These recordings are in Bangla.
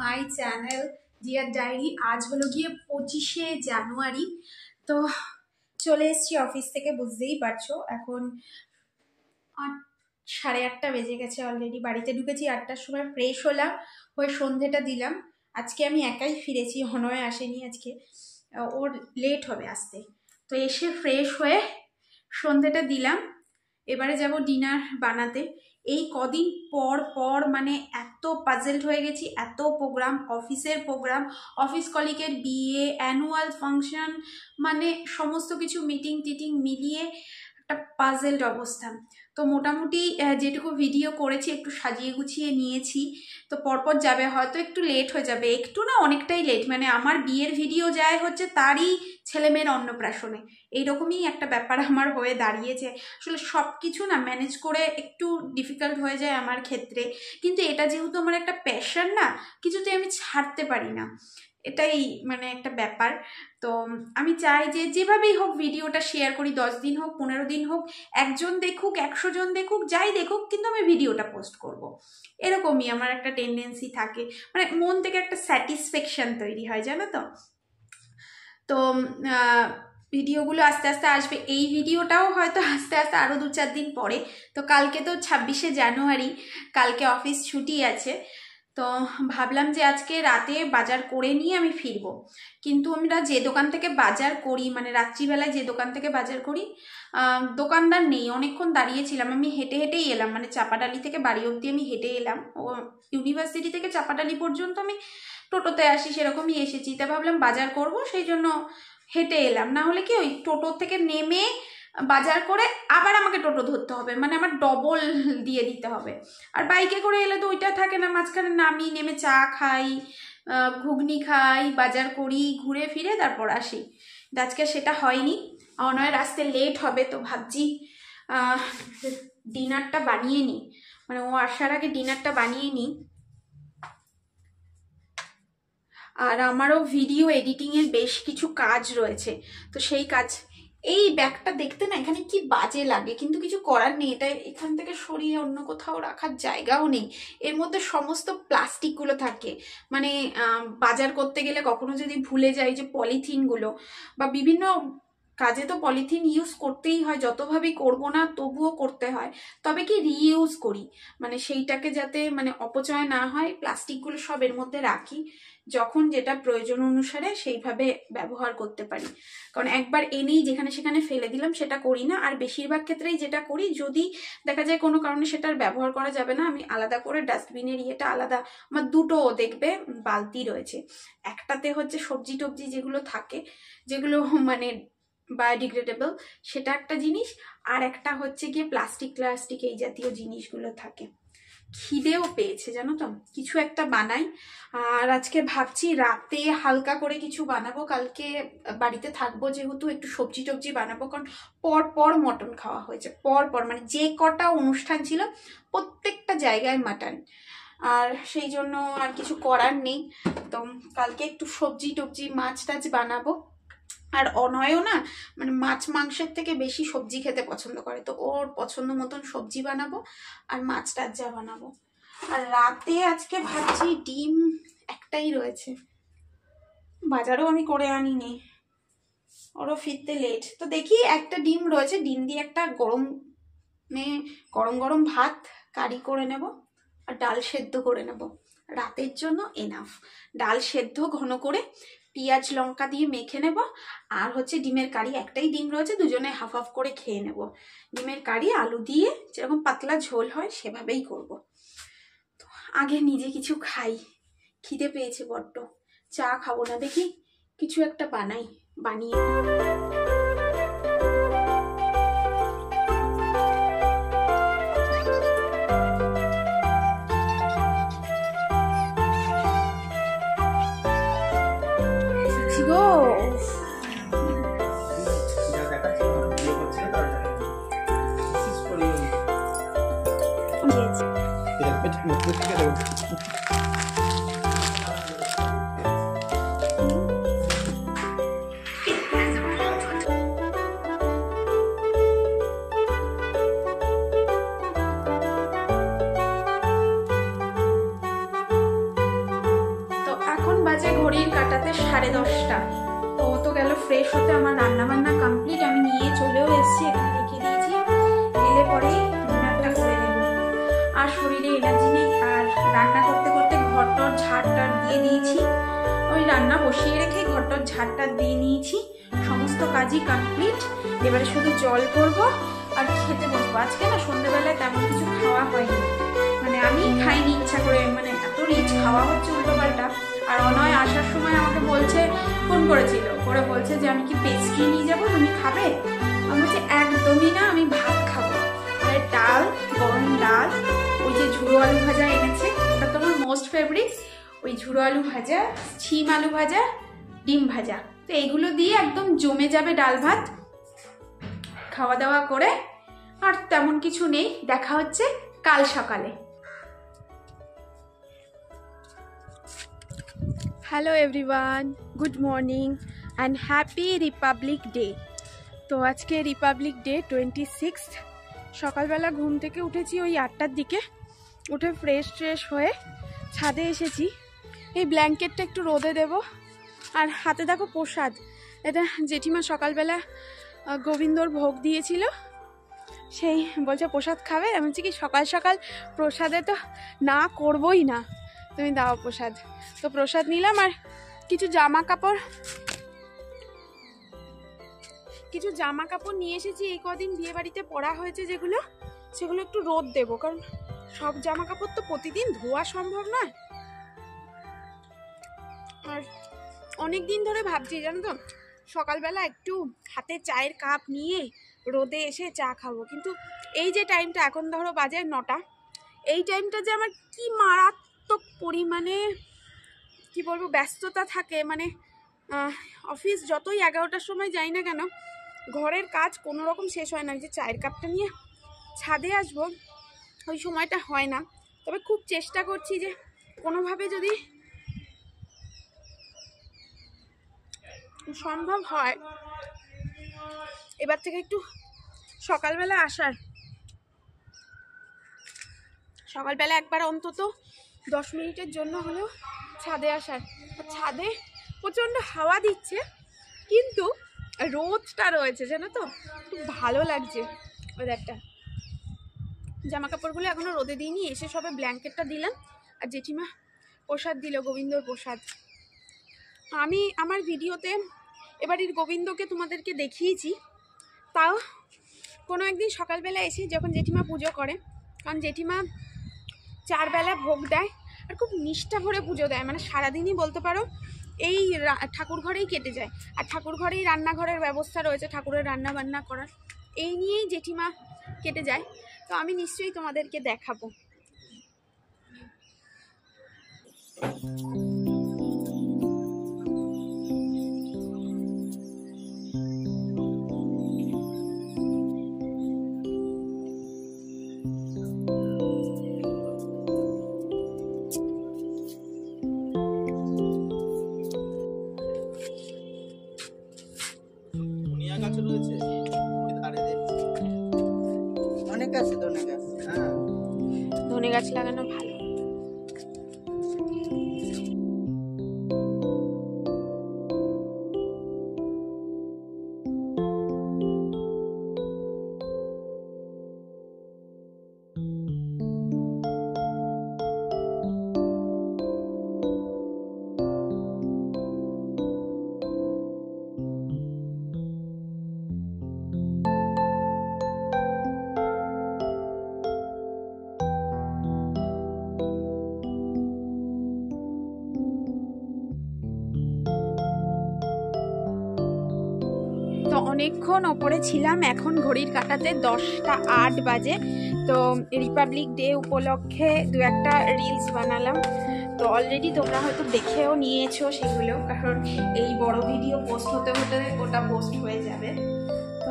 My channel deer diary. আজ হলো গিয়ে 25শে জানুয়ারি। তো চলে এসেছি অফিস থেকে, বুঝতেই পারছো এখন 8:30 বেজে গেছে অলরেডি। বাড়িতে ঢুকেছি 8টার সময়, ফ্রেশ হলাম, হয়ে সন্ধেটা দিলাম। আজকে আমি একাই ফিরেছি, হনয় আসেনি আজকে, ওর লেট হবে আসতে। তো এসে ফ্রেশ হয়ে সন্ধেটা দিলাম, এবারে যাব ডিনার বানাতে। এই কদিন পর পর মানে এত পাজেলড হয়ে গেছি, এত প্রোগ্রাম, অফিসের প্রোগ্রাম, অফিস কলিগের বিয়ে, অ্যানুয়াল ফাংশন, মানে সমস্ত কিছু মিটিং টিটিং মিলিয়ে একটা পাজেলড অবস্থা। তো মোটামুটি যেটুকু ভিডিও করেছি একটু সাজিয়ে গুছিয়ে নিয়েছি। তো পরপর যাবে, হয়তো একটু লেট হয়ে যাবে, একটু না অনেকটাই লেট। মানে আমার বিয়ের ভিডিও যায় হচ্ছে তারই ছেলেমেয়ের অন্নপ্রাশনে, এইরকমই একটা ব্যাপার আমার হয়ে দাঁড়িয়েছে। আসলে সব কিছু না ম্যানেজ করে একটু ডিফিকাল্ট হয়ে যায় আমার ক্ষেত্রে, কিন্তু এটা যেহেতু আমার একটা প্যাশন না, কিছুতে আমি ছাড়তে পারি না, এটাই মানে একটা ব্যাপার। তো আমি চাই যে যেভাবেই হোক ভিডিওটা শেয়ার করি, 10 দিন হোক 15 দিন হোক, একজন দেখুক 100 জন দেখুক, যাই দেখুক, কিন্তু আমি ভিডিওটা পোস্ট করব। এরকমই আমার একটা টেন্ডেন্সি থাকে, মানে মন থেকে একটা স্যাটিসফ্যাকশন তৈরি হয়, জানো তো। তো ভিডিওগুলো আস্তে আস্তে আসবে, এই ভিডিওটাও হয়তো আস্তে আস্তে আরও 2-4 দিন পরে। তো কালকে তো 26শে জানুয়ারি, কালকে অফিস ছুটি আছে। তো ভাবলাম যে আজকে রাতে বাজার করে নিয়ে আমি ফিরবো। কিন্তু আমরা যে দোকান থেকে বাজার করি, মানে রাত্রিবেলায় যে দোকান থেকে বাজার করি, দোকানদার নেই। অনেকক্ষণ দাঁড়িয়েছিলাম, আমি হেঁটে হেঁটেই এলাম, মানে চাপাডালি থেকে বাড়ি অবধি আমি হেঁটে এলাম। ও ইউনিভার্সিটি থেকে চাপাডালি পর্যন্ত আমি টোটোতে আসি, সেরকমই এসেছি। তা ভাবলাম বাজার করব, সেই জন্য হেঁটে এলাম। না হলে কি ওই টোটো থেকে নেমে বাজার করে আবার আমাকে টোটো ধরতে হবে, মানে আমার ডবল দিয়ে দিতে হবে। আর বাইকে করে এলে তো ওইটা থাকে না, মাঝখানে নামি, নেমে চা খাই, ঘুগনি খাই, বাজার করি, ঘুরে ফিরে তারপর আসি। আজকে সেটা হয়নি, অনয়ের আসতে লেট হবে। তো ভাবছি ডিনারটা বানিয়ে নিই, মানে ও আসার আগে ডিনারটা বানিয়ে নিই। আর আমারও ভিডিও এডিটিংয়ের বেশ কিছু কাজ রয়েছে, তো সেই কাজ। এই ব্যাগটা দেখতে না এখানে কি বাজে লাগে, কিন্তু কিছু করার নেই, এটা এখান থেকে সরিয়ে অন্য কোথাও রাখার জায়গাও নেই। এর মধ্যে সমস্ত প্লাস্টিকগুলো থাকে, মানে বাজার করতে গেলে কখনো যদি ভুলে যাই যে পলিথিনগুলো, বা বিভিন্ন কাজে তো পলিথিন ইউজ করতেই হয়, যতভাবেই করবো না তবুও করতে হয়। তবে কি রিইউজ করি, মানে সেইটাকে যাতে মানে অপচয় না হয়, প্লাস্টিকগুলো সব এর মধ্যে রাখি, যখন যেটা প্রয়োজন অনুসারে সেইভাবে ব্যবহার করতে পারি। কারণ একবার এনেই যেখানে সেখানে ফেলে দিলাম সেটা করি না। আর বেশিরভাগ ক্ষেত্রেই যেটা করি, যদি দেখা যায় কোনো কারণে সেটার ব্যবহার করা যাবে না, আমি আলাদা করে ডাস্টবিনের ইয়েটা আলাদা, আমার দুটো দেখবে বালতি রয়েছে। একটাতে হচ্ছে সবজি টবজি যেগুলো থাকে, যেগুলো মানে বায়োডিগ্রেডেবল, সেটা একটা জিনিস। আর একটা হচ্ছে গিয়ে প্লাস্টিক এই জাতীয় জিনিসগুলো থাকে। খিদেও পেয়েছে জানো তো, কিছু একটা বানাই। আর আজকে ভাবছি রাতে হালকা করে কিছু বানাবো, কালকে বাড়িতে থাকবো যেহেতু, একটু সবজি টবজি বানাবো। কারণ পর পর মটন খাওয়া হয়েছে, পর পর মানে যে কটা অনুষ্ঠান ছিল প্রত্যেকটা জায়গায় মাটন, আর সেই জন্য আর কিছু করার নেই। তো কালকে একটু সবজি টবজি মাছ টাছ বানাবো। আর অনয়ও না মানে মাছ মাংসের থেকে বেশি সবজি খেতে পছন্দ করে, তো ওর পছন্দ মতন সবজি বানাবো আর মাছ টাছ যা বানাবো। আর রাতে আজকে ভাবছি ডিম একটাই রয়েছে, বাজারও আমি করে আনিনি, ওরও ফিরতে লেট। তো দেখি একটা ডিম রয়েছে, ডিম দিয়ে একটা গরম গরম ভাত কারি করে নেব, আর ডাল সেদ্ধ করে নেব, রাতের জন্য এনাফ। ডাল সেদ্ধ ঘন করে পেঁয়াজ লঙ্কা দিয়ে মেখে নেব, আর হচ্ছে ডিমের কারি, একটাই ডিম রয়েছে, দুজনে হাফ হাফ করে খেয়ে নেব। ডিমের কারি আলু দিয়ে যেরকম পাতলা ঝোল হয় সেভাবেই করব। তো আগে নিজে কিছু খাই, খিদে পেয়েছে বড্ড। চা খাবো না, দেখি কিছু একটা বানিয়ে 10:30। তো ও তো গেল ফ্রেশ হতে, আমার রান্না বান্না কমপ্লিট, আমি নিয়ে চলেও এসেছি, এখানে রেখে দিয়েছি। এলে পরেই ডিনারটা করে দেবো। আর শরীরে এনার্জি নেই, আর রান্না করতে করতে ঘরটর ঝাড়টার দিয়ে দিয়েছি। ওই রান্না বসিয়ে রেখে ঘরটর ঝাড়টা দিয়ে নিয়েছি, সমস্ত কাজই কমপ্লিট। এবারে শুধু জল করবো আর খেতে বসবো। আজকে না সন্ধ্যেবেলায় তেমন কিছু খাওয়া হয়নি, মানে আমি খাইনি ইচ্ছা করে, মানে এত রিচ খাওয়া হচ্ছে উল্টোপাল্টা। আর অনয় আসার সময় আমাকে বলছে, ফোন করেছিল, করে বলছে যে আমি কি পেস্ট্রি নিয়ে যাবো, তুমি খাবে? আমি বলছি একদমই না, আমি ভাত খাবো। মানে ডাল, গরম ডাল, ওই যে ঝুড়ো আলু ভাজা এনেছে, ওটা তো আমার মোস্ট ফেভারিট, ওই ঝুড়ো আলু ভাজা, শিম আলু ভাজা, ডিম ভাজা, তো এইগুলো দিয়ে একদম জমে যাবে ডাল ভাত। খাওয়া দাওয়া করে আর তেমন কিছু নেই, দেখা হচ্ছে কাল সকালে। Hello everyone, good morning and happy Republic day. তো আজকে রিপাবলিক ডে 26। সকালবেলা ঘুম থেকে উঠেছি ওই 8টার দিকে, উঠে ফ্রেশ হয়ে ছাদে এসেছি। এই ব্ল্যাঙ্কেটটা একটু রোদে দেব। আর হাতে দেখো প্রসাদ, এটা জেঠিমা সকালবেলা গোবিন্দর ভোগ দিয়েছিল, সেই বলছে প্রসাদ খাবে। আমি বলছি কি সকাল সকাল প্রসাদে তো না করবই না, তুমি দাও প্রসাদ। তো প্রসাদ নিলাম। আর কিছু জামা কাপড় নিয়ে এসেছি, এই কদিন বিয়ে বাড়িতে পরা হয়েছে যেগুলো, সেগুলো একটু রোদ দেব, কারণ সব জামা কাপড় তো প্রতিদিন ধোয়া সম্ভব নয়। আর অনেক দিন ধরে ভাবছি জানো তো, সকালবেলা একটু হাতে চায়ের কাপ নিয়ে রোদে এসে চা খাবো, কিন্তু এই যে টাইমটা এখন ধরো বাজে 9টা, এই টাইমটা যে আমার কি মারাত্মক পরিমাণে কি বলবো ব্যস্ততা থাকে। মানে অফিস যতই 11টার সময় যাই না কেন, ঘরের কাজ কোনো রকম শেষ হয় না। যে চায়ের কাপটা নিয়ে ছাদে আসবো, ওই সময়টা হয় না। তবে খুব চেষ্টা করছি যে কোনোভাবে যদি সম্ভব হয় এবার থেকে একটু সকালবেলা আসার, সকালবেলা একবার অন্তত 10 মিনিটের জন্য হলেও ছাদে আসার। ছাদে প্রচণ্ড হাওয়া দিচ্ছে, কিন্তু রোদটা রয়েছে জানো তো, খুব ভালো লাগছে ওয়েদারটা। জামা কাপড়গুলো এখনো রোদে দিইনি, এসে সবে ব্ল্যাঙ্কেটটা দিলাম। আর জেঠিমা প্রসাদ দিল, গোবিন্দর প্রসাদ। আমি আমার ভিডিওতে এবারের গোবিন্দকে তোমাদেরকে দেখিয়েছি, তাও কোনো একদিন সকালবেলা এসে যখন জেঠিমা পুজো করে, কারণ জেঠিমা 4 বেলা ভোগ দেয় আর খুব নিষ্ঠা ভরে পুজো দেয়, মানে সারাদিনই বলতে পারো এই ঠাকুর ঘরেই কেটে যায়। আর ঠাকুর ঘরেই রান্নাঘরের ব্যবস্থা রয়েছে, ঠাকুরের রান্না বান্না করার, এই নিয়েই জেঠিমা কেটে যায়। তো আমি নিশ্চয়ই তোমাদেরকে দেখাবো। ধনে গাছ লাগানো ভালো। তো অনেকক্ষণ ওপরে ছিলাম, এখন ঘড়ির কাঁটাতে 10টা 8 বাজে। তো রিপাবলিক ডে উপলক্ষে 2-একটা রিলস বানালাম। তো অলরেডি তোমরা হয়তো দেখেও নিয়েছো সেগুলো, কারণ এই বড় ভিডিও পোস্ট হতে হতে ওটা পোস্ট হয়ে যাবে। তো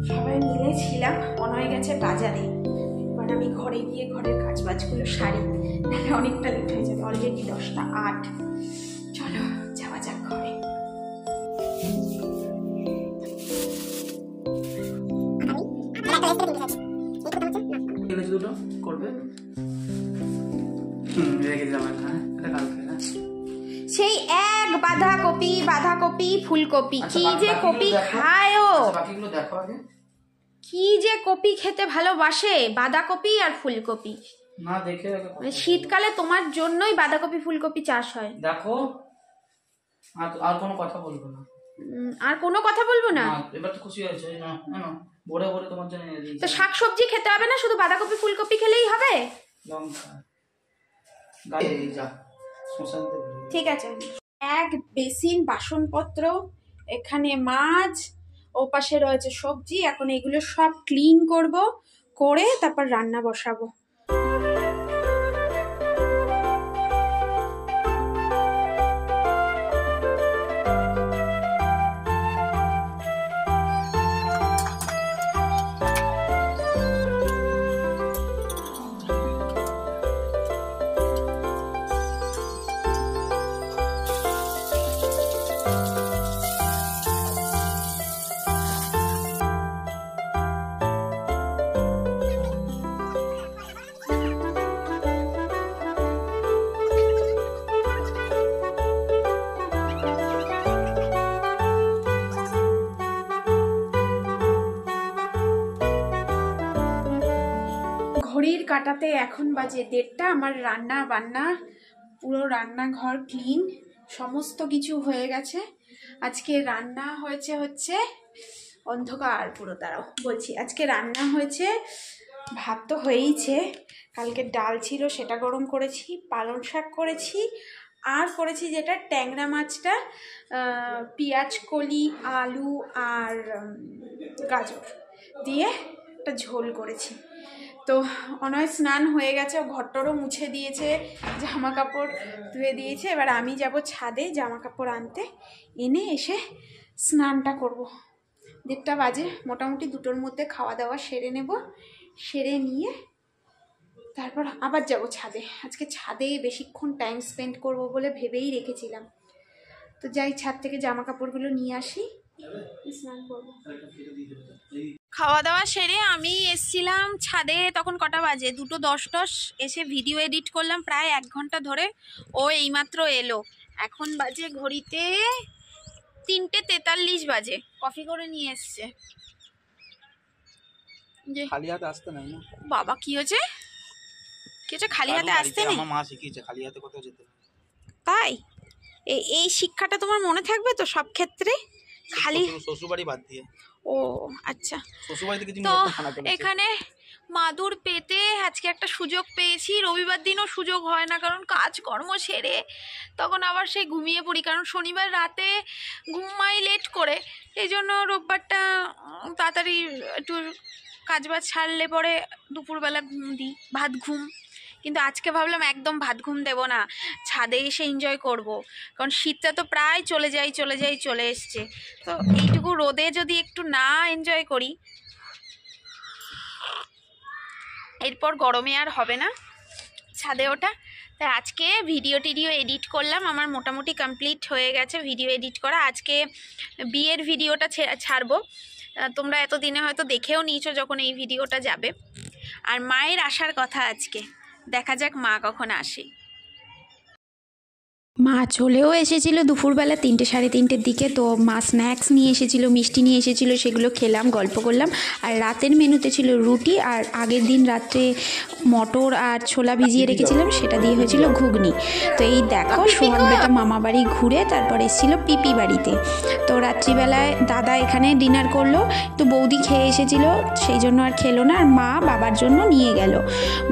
সবাই মিলে ছিলাম, অনয় গেছে বাজারে, এবার আমি ঘরে গিয়ে ঘরের কাজবাজগুলো সারি, নাহলে অনেকটা লেট হয়ে যাবে। অলরেডি 10টা 8, চলো যাওয়া যাক ঘরে। সেই 1 বাঁধাকপি বাঁধাকপি ফুলকপি, কি যে কপি খায় ও, কি যে কপি খেতে ভালোবাসে, বাঁধাকপি আর ফুলকপি। না দেখে শীতকালে তোমার জন্যই বাঁধাকপি ফুলকপি চাষ হয়। দেখো আর কোনো কথা বলবো না, আর কোনো কথা বলবো না। এবার তো খুশি হয়েছে না? না বড় বড় তোমার জন্য এনে দিয়েছি। তো শাকসবজি খেতে হবে না, শুধু বাঁধাকপি ফুলকপি খেলেই হবে? লঙ্কা গায়ে যা শ্মশানতে। ঠিক আছে, এক বেসিন বাসনপত্র, এখানে মাছ, ও পাশে রয়েছে সবজি। এখন এগুলো সব ক্লিন করব, করে তারপর রান্না বসাবো। ঘড়ির কাটাতে এখন বাজে 1:30। আমার রান্না বান্না পুরো রান্নাঘর ক্লিন, সমস্ত কিছু হয়ে গেছে। আজকে রান্না হচ্ছে অন্ধকার পুরো, তারাও বলছি। আজকে রান্না হয়েছে, ভাত তো হয়েইছে, কালকে ডাল ছিল সেটা গরম করেছি, পালং শাক করেছি, আর করেছি যেটা ট্যাংরা মাছটা পেঁয়াজ কলি আলু আর গাজর দিয়ে একটা ঝোল করেছি। তো অনয় স্নান হয়ে গেছে, ও ঘরটরও মুছে দিয়েছে, জামা কাপড় ধুয়ে দিয়েছে। এবার আমি যাব ছাদে জামা কাপড় আনতে, এনে এসে স্নানটা করব। 1:30 বাজে, মোটামুটি 2টোর মধ্যে খাওয়া দাওয়া সেরে নেব, সেরে নিয়ে তারপর আবার যাব ছাদে। আজকে ছাদে বেশিক্ষণ টাইম স্পেন্ড করব বলে ভেবেই রেখেছিলাম। তো যাই, ছাদ থেকে জামা কাপড়গুলো নিয়ে আসি, স্নান করব। খাওয়া দাওয়া সেরে আমি এসছিলাম ছাদে, তখন কটা বাজে 2:10 এসে ভিডিও এডিট করলাম প্রায় 1 ঘন্টা ধরে। ও এইমাত্র এলো, এখন বাজে ঘড়িতে 3:43 বাজে। কফি করে নিয়ে এসছে। খালি হাতে আসতে নাই না বাবা, কি হয়েছে? খালি হাতে আসতে নেই? আমার মা শিখিয়েছে খালি হাতে কোথাও যেতে না। তাই এই শিক্ষাটা তোমার মনে থাকবে তো সব ক্ষেত্রে? খালি শ্বশুরবাড়ি বাদ দিয়ে। ও আচ্ছা, শ্বশুরবাড়িতে কিছু তো এখানে মাদুর পেতে আজকে একটা সুযোগ পেয়েছি। রবিবার দিনও সুযোগ হয় না, কারণ কাজকর্ম সেরে তখন আবার সেই ঘুমিয়ে পড়ি, কারণ শনিবার রাতে ঘুমাই লেট করে। এই জন্য রোববারটা তাড়াতাড়ি একটু কাজবাজ ছাড়লে পরে দুপুরবেলা ঘুম দিই, ভাত ঘুম। কিন্তু আজকে ভাবলাম একদম ভাত ঘুম দেবো না, ছাদে এসে এনজয় করব, কারণ শীতটা তো প্রায় চলে এসছে। তো এইটুকু রোদে যদি একটু না এনজয় করি, এরপর গরমে আর হবে না ছাদে ওঠা। তাই আজকে ভিডিও এডিট করলাম, আমার মোটামুটি কমপ্লিট হয়ে গেছে ভিডিও এডিট করা। আজকে বিয়ের ভিডিওটা ছাড়বো, তোমরা এতদিনে হয়তো দেখেও নিয়েছো যখন এই ভিডিওটা যাবে। আর মায়ের আসার কথা আজকে, দেখা যাক মা কখন আসে। মা চলেও এসেছিলো দুপুরবেলা 3টে সাড়ে 3টের দিকে। তো মা স্ন্যাক্স নিয়ে এসেছিলো, মিষ্টি নিয়ে এসেছিলো, সেগুলো খেলাম, গল্প করলাম। আর রাতের মেনুতে ছিল রুটি, আর আগের দিন রাত্রে মটর আর ছোলা ভিজিয়ে রেখেছিলাম, সেটা দিয়ে হয়েছিল ঘুগনি। তো এই দেখো, সোহাগ বেটা মামা বাড়ি ঘুরে তারপর এসেছিল পিপি বাড়িতে। তো রাত্রিবেলায় দাদা এখানে ডিনার করলো, তো বৌদি খেয়ে এসেছিলো, সেই জন্য আর খেলো না। আর মা বাবার জন্য নিয়ে গেল,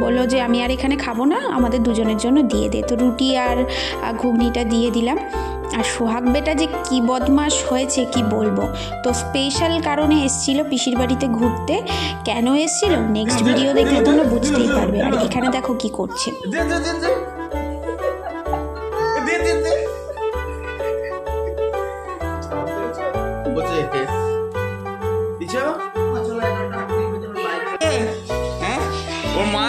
বললো যে আমি আর এখানে খাবো না, আমাদের দুজনের জন্য দিয়ে দে। তো রুটি আর ঘুগনিটা দিয়ে দিলাম। আর সোহাগ বেটা যে কি বদমাশ হয়েছে কি বলবো। তো স্পেশাল কারণে এসেছিল পিসির বাড়িতে ঘুরতে। কেন এসেছিল নেক্সট ভিডিও দেখলে তোমরা বুঝতেই পারবে। আর এখানে দেখো কি করছে। ওর মা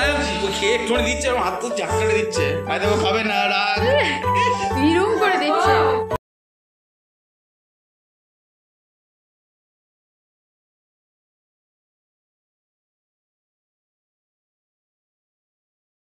একটু দিচ্ছে, হাত তো চাকটা দিচ্ছে, খাবে না রাগ। এরকম